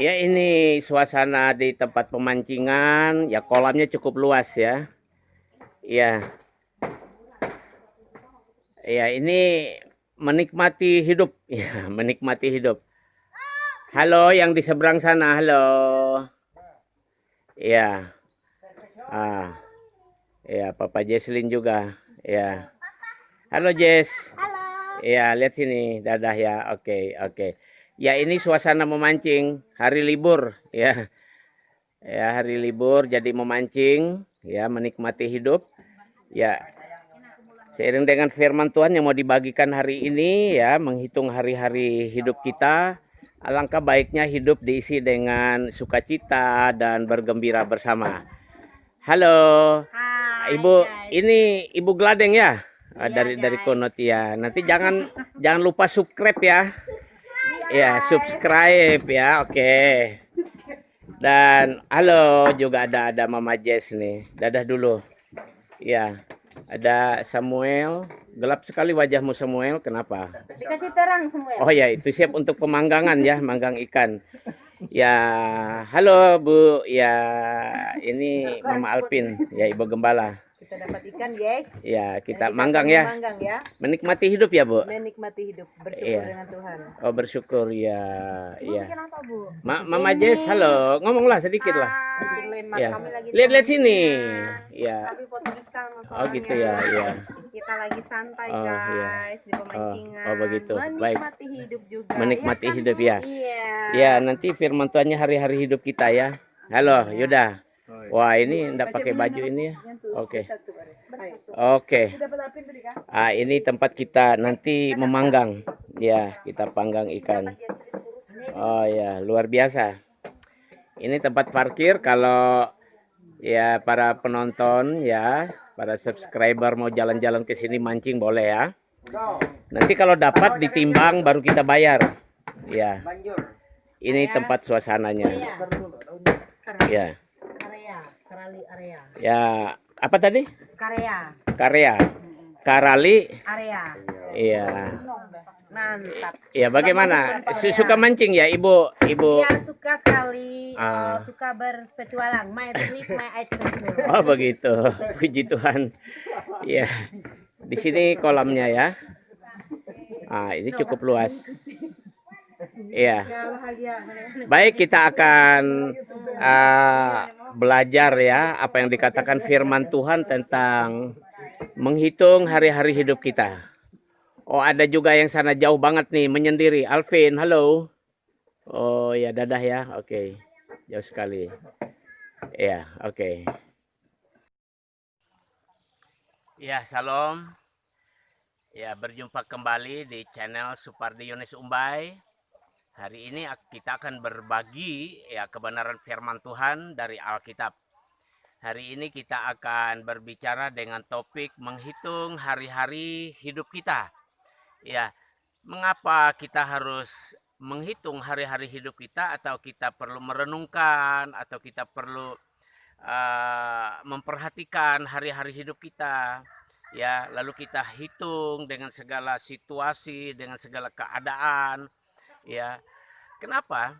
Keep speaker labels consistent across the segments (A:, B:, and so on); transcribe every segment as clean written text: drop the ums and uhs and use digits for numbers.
A: Ya ini suasana di tempat pemancingan, ya kolamnya cukup luas ya. Ya, ya ini menikmati hidup, ya menikmati hidup. Halo yang di seberang sana, halo. Ya, ah, ya Papa Jesslyn juga. Ya, halo Jess.
B: Halo.
A: Ya lihat sini, dadah ya. Oke, oke. Ya ini suasana memancing, hari libur ya. Ya hari libur jadi memancing, ya menikmati hidup. Ya, seiring dengan firman Tuhan yang mau dibagikan hari ini ya, menghitung hari-hari hidup kita, alangkah baiknya hidup diisi dengan sukacita dan bergembira bersama. Halo,
B: Hai
A: Ibu,
B: guys.
A: ini Ibu Gladeng ya?
B: Iya
A: Dari
B: guys.
A: Konot ya. Nanti jangan lupa subscribe ya.
B: Iya
A: Ya,
B: guys.
A: subscribe ya. Oke. Dan halo juga ada Mama Jess nih. Dadah dulu. Ya, ada Samuel. Gelap sekali wajahmu Samuel. Kenapa?
B: Dikasih terang semua ya.
A: Oh ya, itu siap untuk pemanggangan ya, manggang ikan. Ya, halo Bu. Ya, ini Mama Alpin, ya Ibu Gembala.
B: Kita dapat ikan guys.
A: Ya,
B: Dan
A: kita
B: kita akan
A: manggang ya.
B: memanggang ya.
A: Menikmati hidup ya, Bu.
B: Menikmati hidup. Bersyukur
A: Iya.
B: dengan Tuhan.
A: Oh, bersyukur ya.
B: Ibu
A: Iya.
B: bikin apa bu?
A: Mama
B: Ini
A: Jess, halo. Ngomonglah sedikit lah.
B: Hai.
A: Ya.
B: Kami lagi di
A: Lihat-lihat sini.
B: pemancingan.
A: Ya.
B: Kami potong ikan
A: Oh,
B: masalahnya.
A: gitu ya. Iya.
B: Kita lagi santai
A: Oh, iya.
B: guys di pemancingan.
A: Oh, begitu. Baik.
B: Menikmati hidup juga.
A: Menikmati
B: Iya kan,
A: hidup
B: Bu?
A: ya.
B: Iya.
A: Ya, nanti firman Tuhannya hari-hari hidup kita ya. Halo, Yuda. Wah, ini enggak pakai baju ini ya. Oke. Oke. Ini tempat kita nanti memanggang. Ya, kita panggang ikan. Oh ya, luar biasa. Ini tempat parkir kalau ya para penonton ya, para subscriber mau jalan-jalan ke sini mancing boleh ya. Nanti kalau dapat ditimbang baru kita bayar. Ya. Ini tempat suasananya. Ya.
B: Area, Karali area.
A: Ya, apa tadi?
B: Karya,
A: Karya. Karali.
B: area.
A: Iya.
B: Mantap.
A: Ya, bagaimana? Suka mancing ya, Ibu? Ibu.
B: Iya, suka sekali,
A: Ah.
B: suka berpetualang. My trip, my adventure.
A: Oh, begitu. Puji Tuhan. Ya. Di sini kolamnya ya. Ini cukup luas. Iya. Baik, kita akan belajar ya apa yang dikatakan firman Tuhan tentang menghitung hari-hari hidup kita. Oh, ada juga yang sana jauh banget nih menyendiri. Alvin, halo. Oh ya, dadah ya. Oke. Jauh sekali. Ya, oke. Ya, salam. Ya, berjumpa kembali di channel Supardi Yunis Umbay. Hari ini kita akan berbagi ya kebenaran firman Tuhan dari Alkitab. Hari ini kita akan berbicara dengan topik menghitung hari-hari hidup kita. Ya, mengapa kita harus menghitung hari-hari hidup kita, atau kita perlu merenungkan, atau kita perlu memperhatikan hari-hari hidup kita. Ya, lalu kita hitung dengan segala situasi, dengan segala keadaan. Ya, kenapa?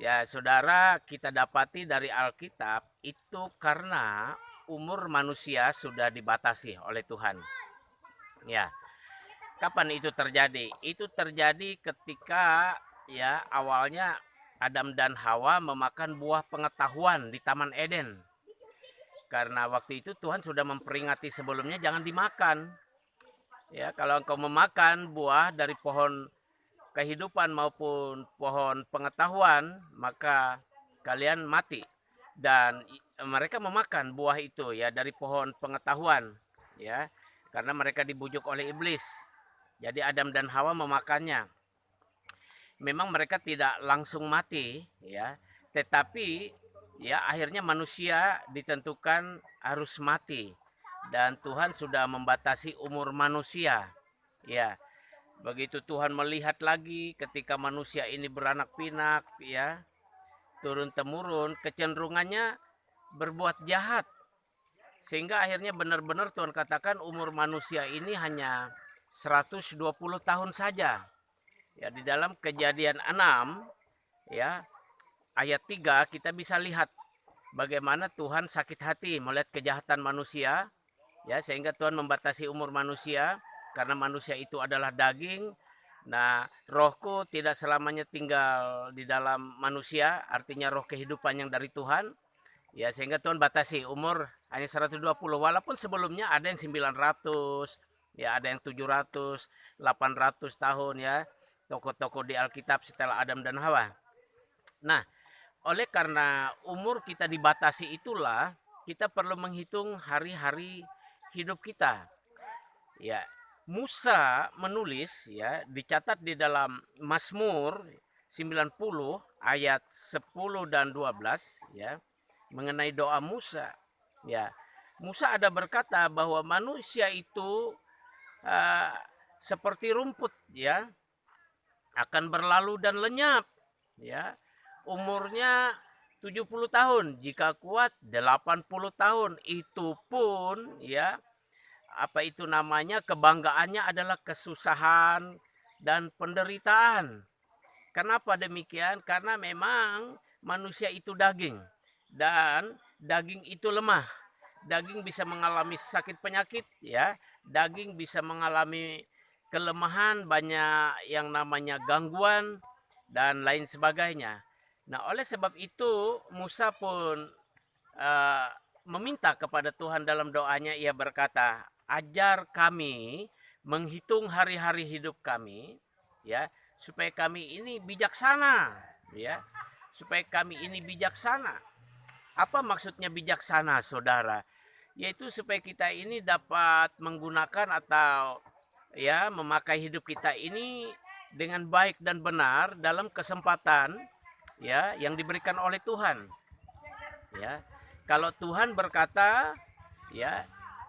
A: Ya, saudara, kita dapati dari Alkitab itu karena umur manusia sudah dibatasi oleh Tuhan. Ya, kapan itu terjadi? Itu terjadi ketika ya awalnya Adam dan Hawa memakan buah pengetahuan di Taman Eden. Karena waktu itu Tuhan sudah memperingati sebelumnya jangan dimakan. Ya, kalau engkau memakan buah dari pohon kehidupan maupun pohon pengetahuan, maka kalian mati. Dan mereka memakan buah itu ya dari pohon pengetahuan ya, karena mereka dibujuk oleh iblis. Jadi Adam dan Hawa memakannya. Memang mereka tidak langsung mati ya, tetapi ya akhirnya manusia ditentukan harus mati, dan Tuhan sudah membatasi umur manusia. Ya, begitu Tuhan melihat lagi ketika manusia ini beranak pinak ya, turun temurun kecenderungannya berbuat jahat, sehingga akhirnya benar-benar Tuhan katakan umur manusia ini hanya 120 tahun saja. Ya, di dalam Kejadian 6 ya, ayat 3 kita bisa lihat bagaimana Tuhan sakit hati melihat kejahatan manusia, ya, sehingga Tuhan membatasi umur manusia karena manusia itu adalah daging. Nah, rohku tidak selamanya tinggal di dalam manusia, artinya roh kehidupan yang dari Tuhan. Ya, sehingga Tuhan batasi umur hanya 120, walaupun sebelumnya ada yang 900, ya ada yang 700, 800 tahun ya. Tokoh-tokoh di Alkitab setelah Adam dan Hawa. Nah, oleh karena umur kita dibatasi itulah kita perlu menghitung hari-hari hidup kita. Ya, Musa menulis, ya, dicatat di dalam Mazmur 90 ayat 10 dan 12, ya, mengenai doa Musa. Ya, Musa ada berkata bahwa manusia itu seperti rumput, ya, akan berlalu dan lenyap, ya. Umurnya 70 tahun, jika kuat 80 tahun. Itu pun, ya, apa itu namanya, kebanggaannya adalah kesusahan dan penderitaan. Kenapa demikian? Karena memang manusia itu daging, dan daging itu lemah. Daging bisa mengalami sakit penyakit, ya. Daging bisa mengalami kelemahan, banyak yang namanya gangguan dan lain sebagainya. Nah, oleh sebab itu Musa pun meminta kepada Tuhan dalam doanya. Ia berkata, ajar kami menghitung hari-hari hidup kami, ya, supaya kami ini bijaksana, ya, supaya kami ini bijaksana. Apa maksudnya bijaksana, saudara? Yaitu supaya kita ini dapat menggunakan atau, ya, memakai hidup kita ini dengan baik dan benar dalam kesempatan, ya, yang diberikan oleh Tuhan. Ya, kalau Tuhan berkata, ya,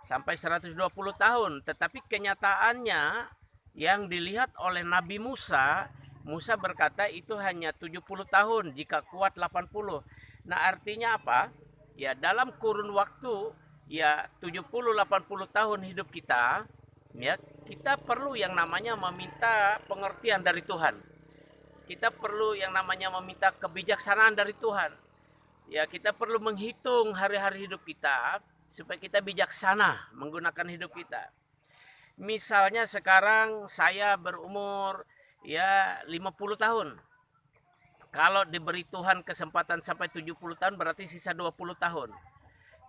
A: sampai 120 tahun, tetapi kenyataannya yang dilihat oleh Nabi Musa, Musa berkata itu hanya 70 tahun, jika kuat 80. Nah, artinya apa? Ya, dalam kurun waktu, ya, 70-80 tahun hidup kita, ya, kita perlu yang namanya meminta pengertian dari Tuhan. Kita perlu yang namanya meminta kebijaksanaan dari Tuhan. Ya, kita perlu menghitung hari-hari hidup kita supaya kita bijaksana menggunakan hidup kita. Misalnya sekarang saya berumur, ya, 50 tahun. Kalau diberi Tuhan kesempatan sampai 70 tahun, berarti sisa 20 tahun.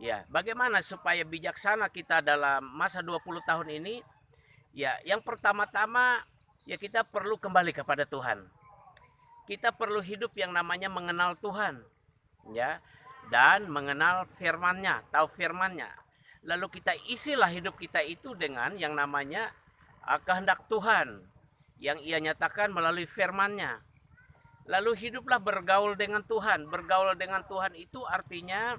A: Ya, bagaimana supaya bijaksana kita dalam masa 20 tahun ini? Ya, yang pertama-tama, ya, kita perlu kembali kepada Tuhan. Kita perlu hidup yang namanya mengenal Tuhan, ya, dan mengenal firman-Nya, tahu firman-Nya. Lalu kita isilah hidup kita itu dengan yang namanya kehendak Tuhan yang Ia nyatakan melalui firman-Nya. Lalu hiduplah bergaul dengan Tuhan. Bergaul dengan Tuhan itu artinya,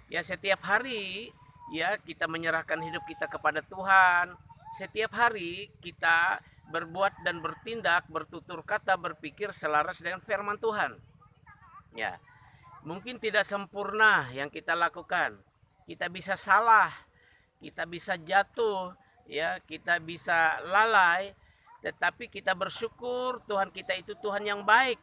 A: ya, setiap hari, ya, kita menyerahkan hidup kita kepada Tuhan. Setiap hari kita berbuat dan bertindak, bertutur kata, berpikir selaras dengan firman Tuhan. Ya, mungkin tidak sempurna yang kita lakukan. Kita bisa salah, kita bisa jatuh, ya, kita bisa lalai, tetapi kita bersyukur Tuhan kita itu Tuhan yang baik.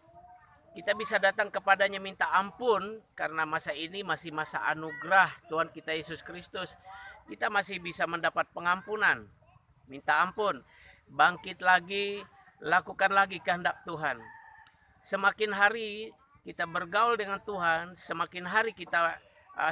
A: Kita bisa datang kepadanya minta ampun karena masa ini masih masa anugerah Tuhan kita Yesus Kristus. Kita masih bisa mendapat pengampunan. Minta ampun, bangkit lagi, lakukan lagi kehendak Tuhan. Semakin hari kita bergaul dengan Tuhan, semakin hari kita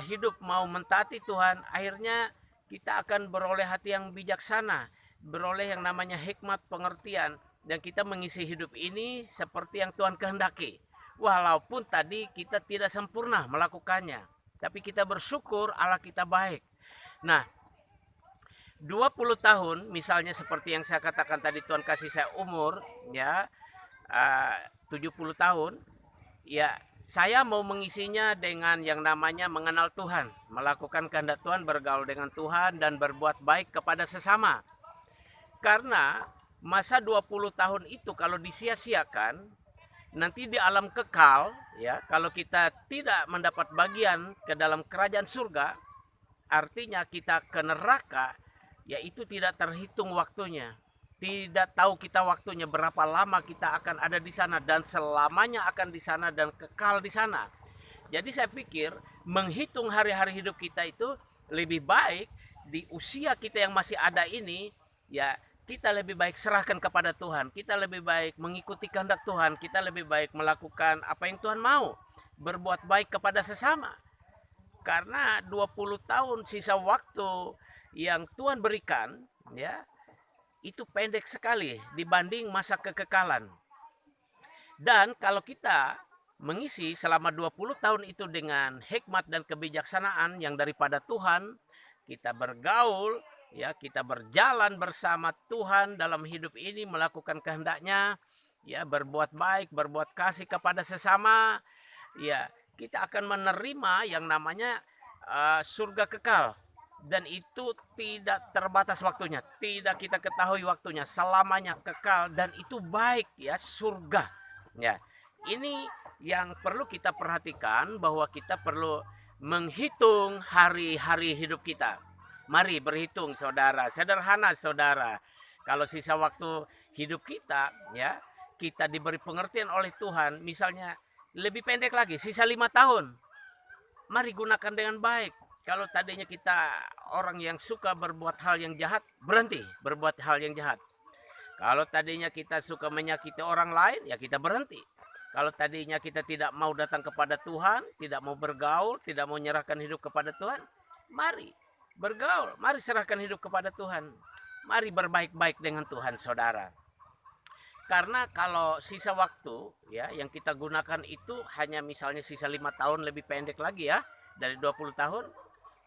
A: hidup mau mentaati Tuhan, akhirnya kita akan beroleh hati yang bijaksana, beroleh yang namanya hikmat pengertian, dan kita mengisi hidup ini seperti yang Tuhan kehendaki. Walaupun tadi kita tidak sempurna melakukannya, tapi kita bersyukur Allah kita baik. Nah, 20 tahun misalnya seperti yang saya katakan tadi, Tuhan kasih saya umur, ya, 70 tahun, ya, saya mau mengisinya dengan yang namanya mengenal Tuhan, melakukan kehendak Tuhan, bergaul dengan Tuhan, dan berbuat baik kepada sesama. Karena masa 20 tahun itu kalau disia-siakan, nanti di alam kekal, ya, kalau kita tidak mendapat bagian ke dalam kerajaan surga, artinya kita ke neraka, ya, itu tidak terhitung waktunya. Tidak tahu kita waktunya berapa lama kita akan ada di sana dan selamanya akan di sana dan kekal di sana. Jadi saya pikir menghitung hari-hari hidup kita itu lebih baik di usia kita yang masih ada ini, ya kita lebih baik serahkan kepada Tuhan. Kita lebih baik mengikuti kehendak Tuhan. Kita lebih baik melakukan apa yang Tuhan mau. Berbuat baik kepada sesama. Karena 20 tahun sisa waktu yang Tuhan berikan, ya, itu pendek sekali dibanding masa kekekalan. Dan kalau kita mengisi selama 20 tahun itu dengan hikmat dan kebijaksanaan yang daripada Tuhan, kita bergaul, ya, kita berjalan bersama Tuhan dalam hidup ini, melakukan kehendaknya, ya, berbuat baik, berbuat kasih kepada sesama, ya, kita akan menerima yang namanya surga kekal. Dan itu tidak terbatas waktunya, tidak kita ketahui waktunya, selamanya kekal, dan itu baik, ya, surga. Ya, ini yang perlu kita perhatikan, bahwa kita perlu menghitung hari-hari hidup kita. Mari berhitung, saudara. Sederhana, saudara. Kalau sisa waktu hidup kita, ya, kita diberi pengertian oleh Tuhan, misalnya lebih pendek lagi, sisa 5 tahun. Mari gunakan dengan baik. Kalau tadinya kita orang yang suka berbuat hal yang jahat, berhenti berbuat hal yang jahat. Kalau tadinya kita suka menyakiti orang lain, ya kita berhenti. Kalau tadinya kita tidak mau datang kepada Tuhan, tidak mau bergaul, tidak mau menyerahkan hidup kepada Tuhan, mari bergaul, mari serahkan hidup kepada Tuhan. Mari berbaik-baik dengan Tuhan, saudara. Karena kalau sisa waktu, ya, yang kita gunakan itu hanya misalnya sisa 5 tahun, lebih pendek lagi, ya, dari 20 tahun,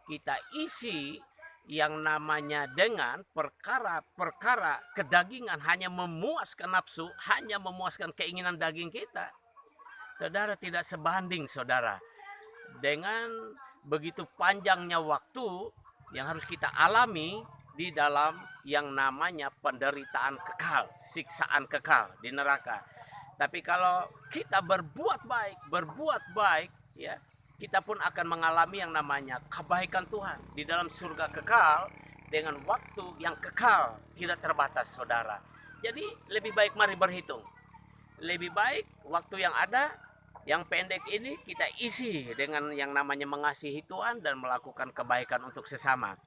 A: kita isi yang namanya dengan perkara-perkara kedagingan, hanya memuaskan nafsu, hanya memuaskan keinginan daging kita. Saudara, tidak sebanding, saudara, dengan begitu panjangnya waktu yang harus kita alami di dalam yang namanya penderitaan kekal, siksaan kekal di neraka. Tapi kalau kita berbuat baik, ya, kita pun akan mengalami yang namanya kebaikan Tuhan di dalam surga kekal dengan waktu yang kekal, tidak terbatas, saudara. Jadi lebih baik mari berhitung. Lebih baik waktu yang ada, yang pendek ini kita isi dengan yang namanya mengasihi Tuhan dan melakukan kebaikan untuk sesama.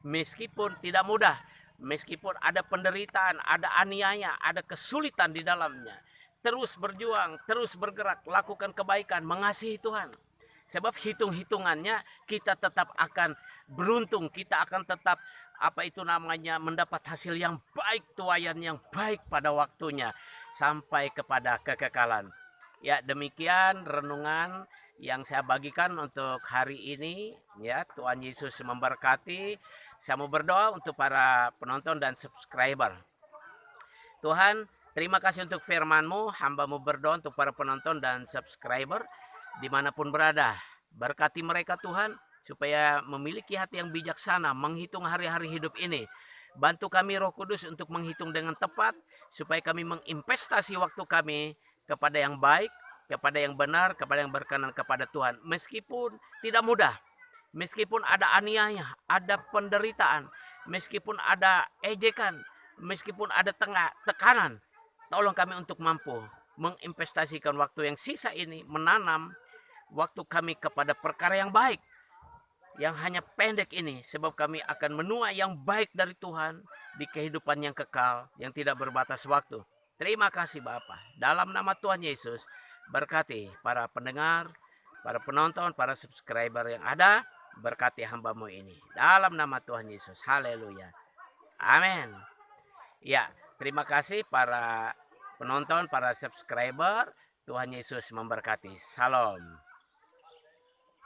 A: Meskipun tidak mudah, meskipun ada penderitaan, ada aniaya, ada kesulitan di dalamnya, terus berjuang, terus bergerak, lakukan kebaikan, mengasihi Tuhan. Sebab hitung-hitungannya kita tetap akan beruntung, kita akan tetap mendapat hasil yang baik, tuaian yang baik pada waktunya sampai kepada kekekalan. Ya, demikian renungan yang saya bagikan untuk hari ini, ya. Tuhan Yesus memberkati. Saya mau berdoa untuk para penonton dan subscriber. Tuhan, terima kasih untuk firman-Mu. Hamba-Mu berdoa untuk para penonton dan subscriber dimanapun berada. Berkati mereka, Tuhan, supaya memiliki hati yang bijaksana menghitung hari-hari hidup ini. Bantu kami, Roh Kudus, untuk menghitung dengan tepat, supaya kami menginvestasi waktu kami kepada yang baik, kepada yang benar, kepada yang berkenan kepada Tuhan. Meskipun tidak mudah, meskipun ada aniaya, ada penderitaan, meskipun ada ejekan, meskipun ada tekanan, tolong kami untuk mampu menginvestasikan waktu yang sisa ini, menanam waktu kami kepada perkara yang baik, yang hanya pendek ini, sebab kami akan menuai yang baik dari Tuhan di kehidupan yang kekal, yang tidak berbatas waktu. Terima kasih Bapa. Dalam nama Tuhan Yesus, berkati para pendengar, para penonton, para subscriber yang ada. Berkati hamba-Mu ini. Dalam nama Tuhan Yesus. Haleluya. Amin. Ya, terima kasih para penonton, para subscriber. Tuhan Yesus memberkati. Salam.